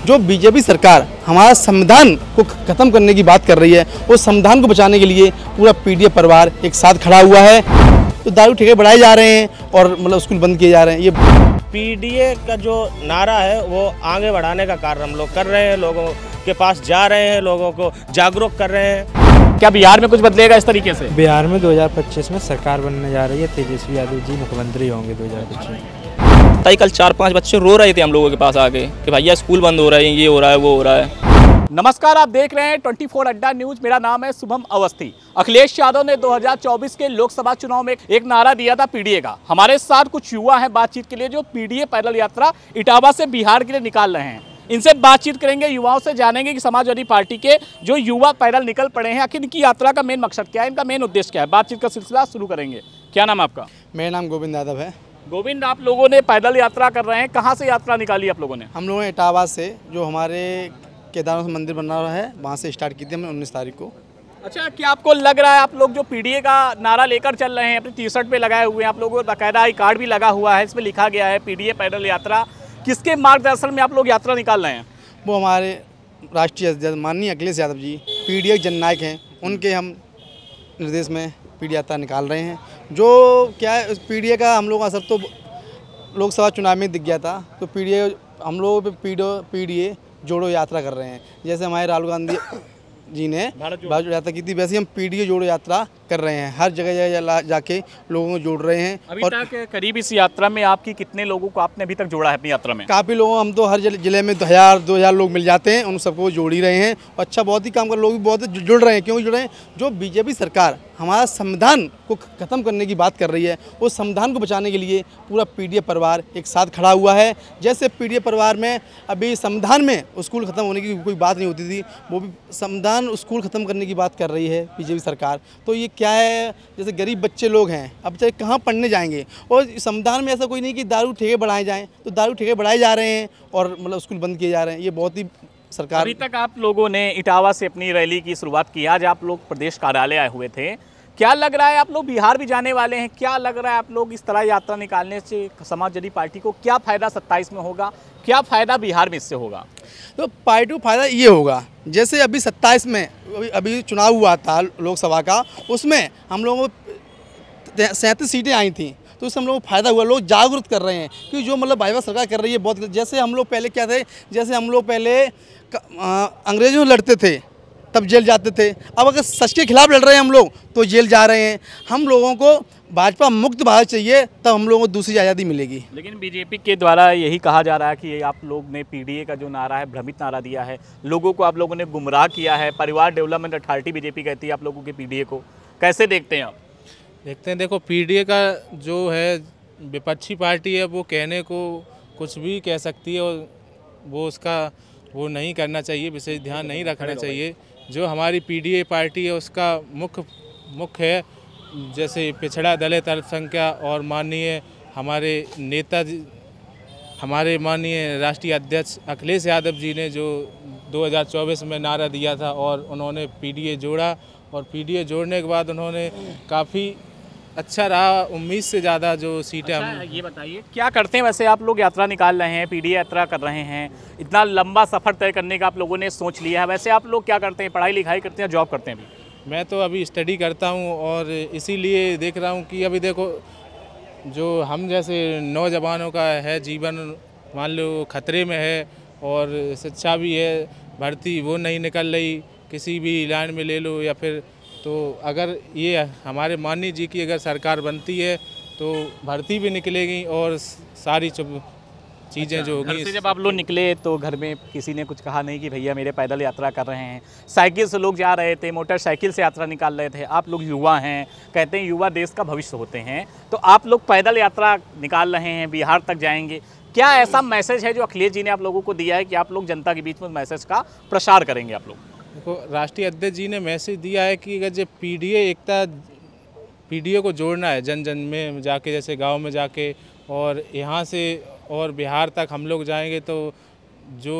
जो बीजेपी सरकार हमारा संविधान को खत्म करने की बात कर रही है, उस संविधान को बचाने के लिए पूरा पीडीए परिवार एक साथ खड़ा हुआ है। तो दारू ठेके बढ़ाए जा रहे हैं और मतलब स्कूल बंद किए जा रहे हैं। ये पीडीए का जो नारा है वो आगे बढ़ाने का कार्य हम लोग कर रहे हैं, लोगों के पास जा रहे हैं, लोगों को जागरूक कर रहे हैं। क्या बिहार में कुछ बदलेगा इस तरीके से? बिहार में 2025 में सरकार बनने जा रही है, तेजस्वी यादव जी मुख्यमंत्री होंगे 2025 में। ताई कल 4-5 बच्चे रो रहे थे हम लोगों के पास आके कि भैया स्कूल बंद हो रहा है, ये हो रहा है, वो हो रहा है। नमस्कार, आप देख रहे हैं 24 अड्डा न्यूज। मेरा नाम है शुभम अवस्थी। अखिलेश यादव ने 2024 के लोकसभा चुनाव में एक नारा दिया था पीडीए का। हमारे साथ कुछ युवा हैं बातचीत के लिए जो पीडीए पैदल यात्रा इटावा से बिहार के लिए निकाल रहे हैं। इनसे बातचीत करेंगे, युवाओं से जानेंगे कि समाजवादी पार्टी के जो युवा पैदल निकल पड़े हैं, आखिर इनकी यात्रा का मेन मकसद क्या है, इनका मेन उद्देश्य क्या है। बातचीत का सिलसिला शुरू करेंगे। क्या नाम है आपका? मेरा नाम गोविंद यादव है। गोविंद, आप लोगों ने पैदल यात्रा कर रहे हैं, कहाँ से यात्रा निकाली आप लोगों ने? हम लोगों ने इटावा से, जो हमारे केदारनाथ मंदिर बन रहा है, वहाँ से स्टार्ट की थी हमने 19 तारीख को। अच्छा, क्या आपको लग रहा है आप लोग जो पीडीए का नारा लेकर चल रहे हैं, अपनी टी शर्ट पे लगाए हुए हैं, आप लोगों को बाकायदा आई कार्ड भी लगा हुआ है, इसमें लिखा गया है पीडीए पैदल यात्रा, किसके मार्गदर्शन में आप लोग यात्रा निकाल रहे हैं? वो हमारे राष्ट्रीय अध्यक्ष माननीय अखिलेश यादव जी पीडीए जननायक हैं, उनके हम निर्देश में पीडीए यात्रा निकाल रहे हैं। जो क्या है, पीडीए का हम लोगों का असर तो लोकसभा चुनाव में दिख गया था। तो पीडीए हम लोग पीडीए जोड़ो यात्रा कर रहे हैं। जैसे हमारे राहुल गांधी जी ने भारत जोड़ो यात्रा की थी, वैसे हम पीडीए जोड़ो यात्रा कर रहे हैं। हर जगह जाके लोगों को जोड़ रहे हैं। अभी तक करीब इस यात्रा में आपकी कितने लोगों को आपने अभी तक जोड़ा है अपनी यात्रा में? काफ़ी लोगों, हम तो हर जिले में 1000-2000 लोग मिल जाते हैं, उन सबको जोड़ ही रहे हैं। और अच्छा, बहुत ही काम कर लोग भी बहुत जुड़ रहे हैं। क्यों जुड़ रहे हैं? जो बीजेपी सरकार हमारा संविधान को खत्म करने की बात कर रही है, उस संविधान को बचाने के लिए पूरा पीडीए परिवार एक साथ खड़ा हुआ है। जैसे पीडीए परिवार में अभी संविधान में स्कूल खत्म होने की कोई बात नहीं होती थी, वो भी संविधान स्कूल खत्म करने की बात कर रही है बीजेपी सरकार। तो ये क्या है, जैसे गरीब बच्चे लोग हैं, अब चाहे कहाँ पढ़ने जाएंगे। और संविधान में ऐसा कोई नहीं कि दारू ठेके बढ़ाए जाएँ, तो दारू ठेके बढ़ाए जा रहे हैं और मतलब स्कूल बंद किए जा रहे हैं। ये बहुत ही सरकार। अभी तक आप लोगों ने इटावा से अपनी रैली की शुरुआत की, आज आप लोग प्रदेश कार्यालय आए हुए थे। क्या लग रहा है, आप लोग बिहार भी जाने वाले हैं, क्या लग रहा है आप लोग इस तरह यात्रा निकालने से समाजवादी पार्टी को क्या फ़ायदा 27 में होगा, क्या फ़ायदा बिहार में इससे होगा? तो पार्टी को फायदा ये होगा, जैसे अभी 27 में अभी चुनाव हुआ था लोकसभा का, उसमें हम लोगों को 37 सीटें आई थी। तो उससे हम लोगों को फायदा हुआ, लोग जागरूक कर रहे हैं कि जो मतलब भाजपा सरकार कर रही है बहुत। जैसे हम लोग पहले क्या थे, जैसे हम लोग पहले अंग्रेजों से लड़ते थे तब जेल जाते थे, अब अगर सच के खिलाफ लड़ रहे हैं हम लोग तो जेल जा रहे हैं। हम लोगों को भाजपा मुक्त भारत चाहिए, तब हम लोगों को दूसरी आज़ादी मिलेगी। लेकिन बीजेपी के द्वारा यही कहा जा रहा है कि आप लोग ने पीडीए का जो नारा है भ्रमित नारा दिया है, लोगों को आप लोगों ने गुमराह किया है। परिवार डेवलपमेंट अथॉरिटी बीजेपी कहती है आप लोगों के पीडीए को, कैसे देखते हैं आप? देखते हैं, देखो पीडीए का जो है विपक्षी पार्टी है, वो कहने को कुछ भी कह सकती है और वो उसका वो नहीं करना चाहिए, विशेष ध्यान नहीं रखना चाहिए। जो हमारी पीडीए पार्टी है उसका मुख्य है, जैसे पिछड़ा दलित अल्पसंख्यक और माननीय हमारे नेता, हमारे माननीय राष्ट्रीय अध्यक्ष अखिलेश यादव जी ने जो 2024 में नारा दिया था और उन्होंने पीडीए जोड़ा, और पीडीए जोड़ने के बाद उन्होंने काफ़ी अच्छा रहा, उम्मीद से ज़्यादा जो सीटें। अच्छा, ये बताइए क्या करते हैं वैसे आप लोग? यात्रा निकाल रहे हैं, पीडीए यात्रा कर रहे हैं, इतना लंबा सफ़र तय करने का आप लोगों ने सोच लिया है। वैसे आप लोग क्या करते हैं, पढ़ाई लिखाई करते हैं, जॉब करते हैं? अभी मैं तो अभी स्टडी करता हूँ और इसीलिए देख रहा हूँ कि अभी देखो जो हम जैसे नौजवानों का है जीवन, मान लो खतरे में है, और शिक्षा भी है, भर्ती वो नहीं निकल रही किसी भी लाइन में ले लो या फिर। तो अगर ये हमारे माननीय जी की अगर सरकार बनती है तो भर्ती भी निकलेगी और सारी चीज़ें जो होगी। जब आप लोग निकले तो घर में किसी ने कुछ कहा नहीं कि भैया मेरे पैदल यात्रा कर रहे हैं? साइकिल से लोग जा रहे थे, मोटरसाइकिल से यात्रा निकाल रहे थे। आप लोग युवा हैं, कहते हैं युवा देश का भविष्य होते हैं, तो आप लोग पैदल यात्रा निकाल रहे हैं, बिहार तक जाएंगे। क्या ऐसा मैसेज है जो अखिलेश जी ने आप लोगों को दिया है कि आप लोग जनता के बीच में मैसेज का प्रसार करेंगे आप लोग? देखो, राष्ट्रीय अध्यक्ष जी ने मैसेज दिया है कि अगर जो पीडीए को जोड़ना है जन जन में जाके, जैसे गांव में जाके, और यहाँ से और बिहार तक हम लोग जाएंगे तो जो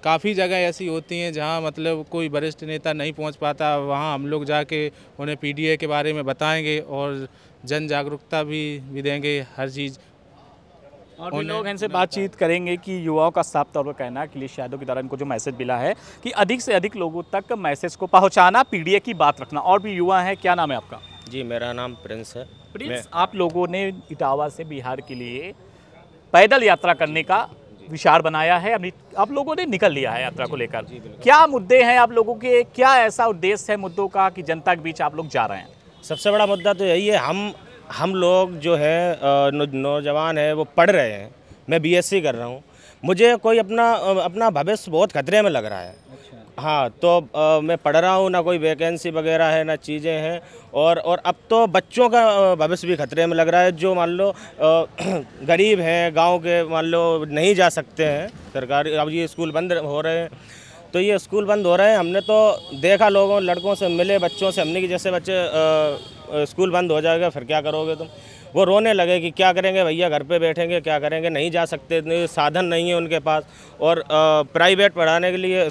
काफ़ी जगह ऐसी होती हैं जहाँ मतलब कोई वरिष्ठ नेता नहीं पहुँच पाता, वहाँ हम लोग जाके उन्हें पीडीए के बारे में बताएंगे और जन जागरूकता भी देंगे हर चीज़। और भी लोग इनसे बातचीत करेंगे कि युवाओं का साफ तौर पर कहना है अखिलेश यादव के द्वारा इनको जो मैसेज मिला है कि अधिक से अधिक लोगों तक मैसेज को पहुंचाना, पीडीए की बात रखना। और भी युवा हैं, क्या नाम है आपका? जी, मेरा नाम प्रिंस है। प्रिंस, आप लोगों ने इटावा से बिहार के लिए पैदल यात्रा करने का विचार बनाया है, आप लोगों ने निकल लिया है यात्रा को लेकर। क्या मुद्दे हैं आप लोगों के, क्या ऐसा उद्देश्य है मुद्दों का कि जनता के बीच आप लोग जा रहे हैं? सबसे बड़ा मुद्दा तो यही है, हम लोग जो है नौजवान है वो पढ़ रहे हैं। मैं बीएससी कर रहा हूँ, मुझे कोई अपना भविष्य बहुत खतरे में लग रहा है। हाँ, तो मैं पढ़ रहा हूँ, ना कोई वैकेंसी वगैरह है, ना चीज़ें हैं, और अब तो बच्चों का भविष्य भी खतरे में लग रहा है, जो मान लो गरीब हैं, गांव के मान लो नहीं जा सकते हैं सरकारी। अब ये स्कूल बंद हो रहे हैं, तो ये स्कूल बंद हो रहे हैं। हमने तो देखा, लोगों लड़कों से मिले, बच्चों से, हमने कि जैसे बच्चे स्कूल बंद हो जाएगा फिर क्या करोगे तुम, वो रोने लगे कि क्या करेंगे भैया, घर पे बैठेंगे, क्या करेंगे, नहीं जा सकते, साधन नहीं है उनके पास, और प्राइवेट पढ़ाने के लिए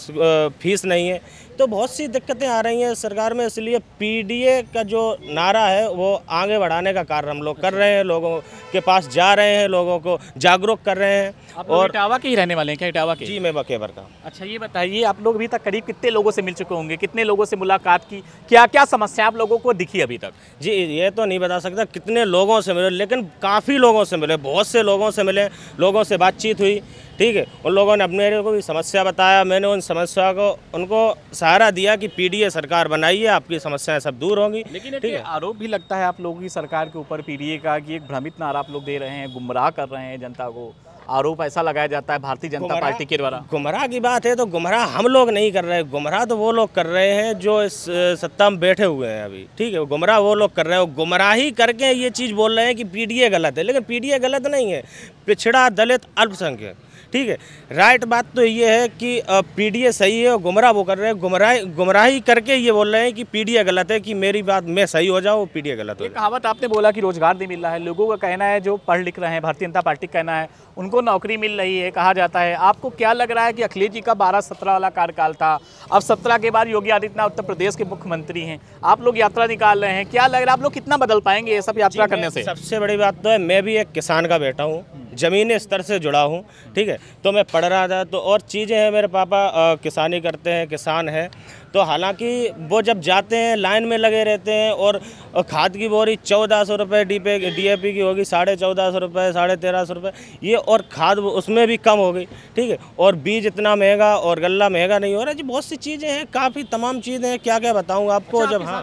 फीस नहीं है। तो बहुत सी दिक्कतें आ रही हैं सरकार में, इसलिए पीडीए का जो नारा है वो आगे बढ़ाने का कार्य हम लोग कर रहे हैं, लोगों के पास जा रहे हैं, लोगों को जागरूक कर रहे हैं। और इटावा के ही रहने वाले हैं क्या? इटावा के? जी, मैं बकेवर का। अच्छा, ये बताइए, आप लोग अभी तक करीब कितने लोगों से मिल चुके होंगे, कितने लोगों से मुलाकात की, क्या क्या समस्या आप लोगों को दिखी अभी तक? जी, ये तो नहीं बता सकता कितने लोगों से मिले, लेकिन काफ़ी लोगों से मिले, बहुत से लोगों से मिले, लोगों से बातचीत हुई। ठीक है, उन लोगों ने अपने को भी समस्या बताया, मैंने उन समस्या को उनको सहारा दिया कि पीडीए सरकार बनाइए, आपकी समस्याएं सब दूर होंगी। लेकिन ठीक है, आरोप भी लगता है आप लोगों की सरकार के ऊपर पीडीए का कि एक भ्रमित नारा आप लोग दे रहे हैं, गुमराह कर रहे हैं जनता को। आरोप ऐसा लगाया जाता है भारतीय जनता पार्टी के द्वारा। गुमराह की बात है तो गुमराह हम लोग नहीं कर रहे, गुमराह तो वो लोग कर रहे हैं जो इस सत्ता में बैठे हुए हैं अभी। ठीक है, गुमराह वो लोग कर रहे हैं, गुमराही करके ये चीज़ बोल रहे हैं कि पीडीए गलत है, लेकिन पीडीए गलत नहीं है। पिछड़ा, दलित, अल्पसंख्यक, ठीक है, राइट बात तो ये है कि पीडीए सही है, और गुमराह वो कर रहे हैं, गुमराही करके ये बोल रहे हैं कि पीडीए गलत है, कि मेरी बात मैं सही हो जाऊँ, पीडीए गलत हो जाए। कहावत आपने बोला कि रोजगार नहीं मिल रहा है, लोगों का कहना है जो पढ़ लिख रहे हैं, भारतीय जनता पार्टी का कहना है उनको नौकरी मिल रही है, कहा जाता है। आपको क्या लग रहा है कि अखिलेश जी का 12-17 वाला कार्यकाल था, अब 17 के बाद योगी आदित्यनाथ उत्तर प्रदेश के मुख्यमंत्री हैं, आप लोग यात्रा निकाल रहे हैं, क्या लग रहा है आप लोग कितना बदल पाएंगे ये सब यात्रा करने से? सबसे बड़ी बात तो है, मैं भी एक किसान का बेटा हूँ, ज़मीनी स्तर से जुड़ा हूँ। ठीक है, तो मैं पढ़ रहा था, तो और चीज़ें हैं, मेरे पापा किसानी करते हैं, किसान हैं, तो हालांकि वो जब जाते हैं लाइन में लगे रहते हैं, और खाद की बोरी 1400 रुपये डीएपी की होगी 1450 रुपये, 1350 रुपये ये, और खाद उसमें भी कम हो गई। ठीक है, और बीज इतना महंगा, और गल्ला महंगा नहीं हो रहा जी। बहुत सी चीज़ें हैं, काफ़ी तमाम चीज़ें हैं, क्या क्या बताऊँ आपको। अच्छा, जब हाँ,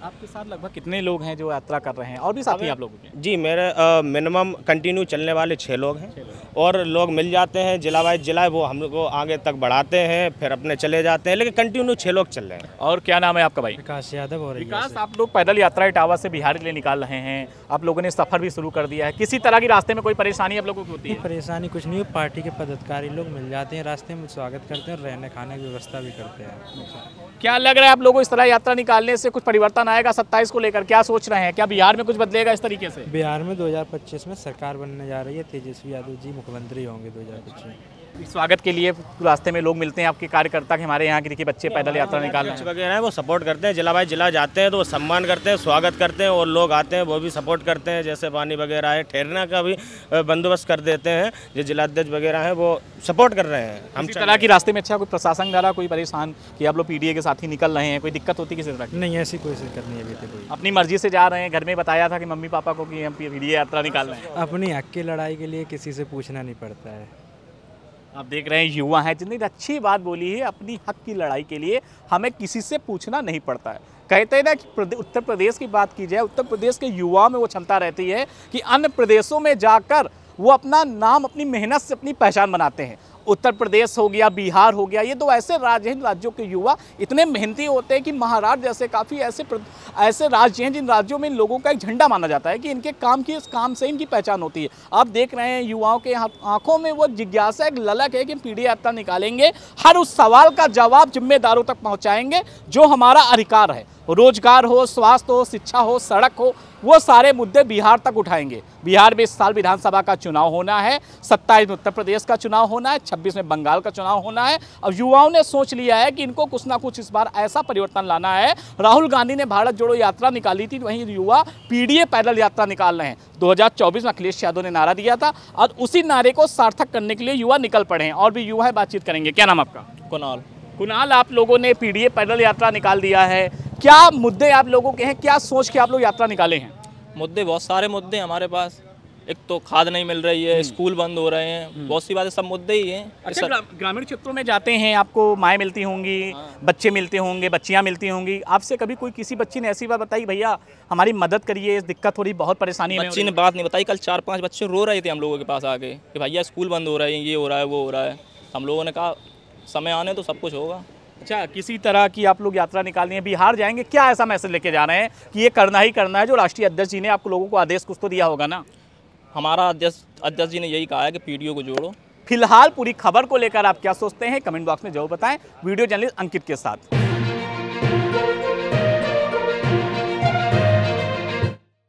आपके साथ लगभग कितने लोग हैं जो यात्रा कर रहे हैं, और भी साथी आप लोगों के? जी, मेरे मिनिमम कंटिन्यू चलने वाले 6 लोग हैं, और लोग मिल जाते हैं जिला वाइज जिला, वो हम लोग को आगे तक बढ़ाते हैं, फिर अपने चले जाते हैं, लेकिन कंटिन्यू 6 लोग चल रहे हैं। और क्या नाम है आपका भाई? विकास यादव। और विकास, आप लोग पैदल यात्रा इटावा से बिहार के लिए निकाल रहे हैं, आप लोगों ने सफर भी शुरू कर दिया है, किसी तरह की रास्ते में कोई परेशानी आप लोगों को होती है? परेशानी कुछ नहीं, पार्टी के पदाधिकारी लोग मिल जाते हैं रास्ते में, स्वागत करते हैं और रहने खाने की व्यवस्था भी करते हैं। क्या लग रहा है आप लोगों को इस तरह यात्रा निकालने से कुछ परिवर्तन आएगा 27 को लेकर, क्या सोच रहे हैं, क्या बिहार में कुछ बदलेगा इस तरीके से? बिहार में 2025 में सरकार बनने जा रही है, तेजस्वी यादव जी मुख्यमंत्री होंगे 2025 में। स्वागत के लिए रास्ते में लोग मिलते हैं आपके कार्यकर्ता के, हमारे यहाँ के देखिए बच्चे पैदल यात्रा निकाल रहे हैं वगैरह हैं, वो सपोर्ट करते हैं, जिला वाइज जिला जाते हैं तो वो सम्मान करते हैं, स्वागत करते हैं, और लोग आते हैं वो भी सपोर्ट करते हैं। जैसे पानी वगैरह है, ठहरने का भी बंदोबस्त कर देते हैं, जो जिलाध्यक्ष वगैरह हैं वो सपोर्ट कर रहे हैं। हम इस तरह की रास्ते में अच्छा कोई प्रशासन द्वारा कोई परेशान कि आप लोग पीडीए के साथ ही निकल रहे हैं, कोई दिक्कत होती किसी तरह की? नहीं, ऐसी कोई दिक्कत नहीं है अभी तक कोई। अपनी मर्जी से जा रहे हैं, घर में बताया था कि मम्मी पापा को कि हम पीडीए यात्रा निकाल रहे हैं? अपनी हक की लड़ाई के लिए किसी से पूछना नहीं पड़ता है। आप देख रहे हैं युवा हैं, जितनी अच्छी बात बोली है, अपनी हक की लड़ाई के लिए हमें किसी से पूछना नहीं पड़ता है। कहते हैं ना कि उत्तर प्रदेश की बात की जाए, उत्तर प्रदेश के युवाओं में वो क्षमता रहती है कि अन्य प्रदेशों में जाकर वो अपना नाम अपनी मेहनत से अपनी पहचान बनाते हैं। उत्तर प्रदेश हो गया, बिहार हो गया, ये तो ऐसे राज्य हैं, राज्यों के युवा इतने मेहनती होते हैं कि महाराष्ट्र जैसे काफ़ी ऐसे राज्य हैं जिन राज्यों में इन लोगों का एक झंडा माना जाता है कि इनके काम की, इस काम से इनकी पहचान होती है। आप देख रहे हैं युवाओं के आंखों में वो जिज्ञासा, एक ललक है कि पीडीए यात्रा निकालेंगे, हर उस सवाल का जवाब जिम्मेदारों तक पहुँचाएंगे जो हमारा अधिकार है। रोजगार हो, स्वास्थ्य हो, शिक्षा हो, सड़क हो, वो सारे मुद्दे बिहार तक उठाएंगे। बिहार में इस साल विधानसभा का चुनाव होना है, 27 में उत्तर प्रदेश का चुनाव होना है, 26 में बंगाल का चुनाव होना है। अब युवाओं ने सोच लिया है कि इनको कुछ ना कुछ इस बार ऐसा परिवर्तन लाना है। राहुल गांधी ने भारत जोड़ो यात्रा निकाली थी, वहीं युवा पीडीए पैदल यात्रा निकाल रहे हैं। 2024 में अखिलेश यादव ने नारा दिया था और उसी नारे को सार्थक करने के लिए युवा निकल पड़े हैं। और भी युवा है, बातचीत करेंगे। क्या नाम आपका? कुणाल, आप लोगों ने पीडीए पैदल यात्रा निकाल दिया है, क्या मुद्दे आप लोगों के हैं, क्या सोच के आप लोग यात्रा निकाले हैं? मुद्दे बहुत सारे मुद्दे हैं हमारे पास। एक तो खाद नहीं मिल रही है, स्कूल बंद हो रहे हैं, बहुत सी बातें, सब मुद्दे ही हैं। अच्छा, ग्रामीण क्षेत्रों में जाते हैं, आपको माएँ मिलती होंगी, बच्चे मिलते होंगे, बच्चियाँ मिलती होंगी, आपसे कभी कोई किसी बच्ची ने ऐसी बात बताई, भैया हमारी मदद करिए, इस दिक्कत हो रही, बहुत परेशानी है? बच्ची ने बात नहीं बताई। कल 4-5 बच्चे रो रहे थे हम लोगों के पास आके कि भैया स्कूल बंद हो रहे हैं, ये हो रहा है, वो हो रहा है। हम लोगों ने कहा समय आने तो सब कुछ होगा। अच्छा, किसी तरह की आप लोग यात्रा निकालनी है, बिहार जाएंगे, क्या ऐसा मैसेज लेके जा रहे हैं कि ये करना ही करना है? जो राष्ट्रीय अध्यक्ष जी ने आप लोगों को आदेश कुछ तो दिया होगा ना? हमारा अध्यक्ष जी ने यही कहा है कि पीडीओ को जोड़ो। फिलहाल पूरी खबर को लेकर आप क्या सोचते हैं, कमेंट बॉक्स में जरूर बताएं। वीडियो जर्नलिस्ट अंकित के साथ।